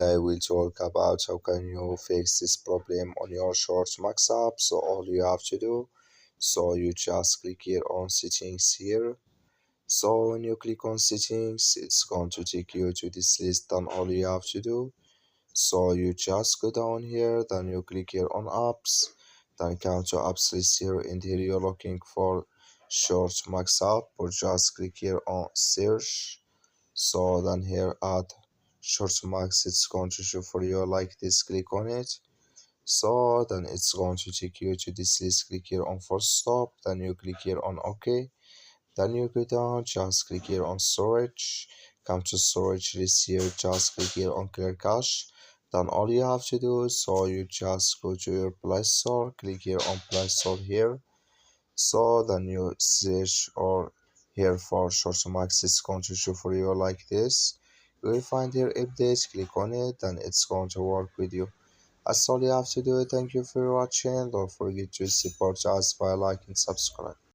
I will talk about how can you fix this problem on your Shortmax app. So all you have to do, so you just click here on settings here. So when you click on settings, it's going to take you to this list. Then all you have to do, so you just go down here, then you click here on apps, then come to apps list here, and here you're looking for Shortmax app, or just click here on search. So then here add Shortmax, it's going to show for you like this, click on it. So then it's going to take you to this list, click here on first stop, then you click here on OK, then you go down, just click here on storage, come to storage list here, just click here on clear cache. Then all you have to do is, so you just go to your Play Store, click here on Play Store here. So then you search or here for Shortmax, it's going to show for you like this. You will find here updates, click on it, and it's going to work with you. That's all you have to do. Thank you for watching. Don't forget to support us by liking, subscribe.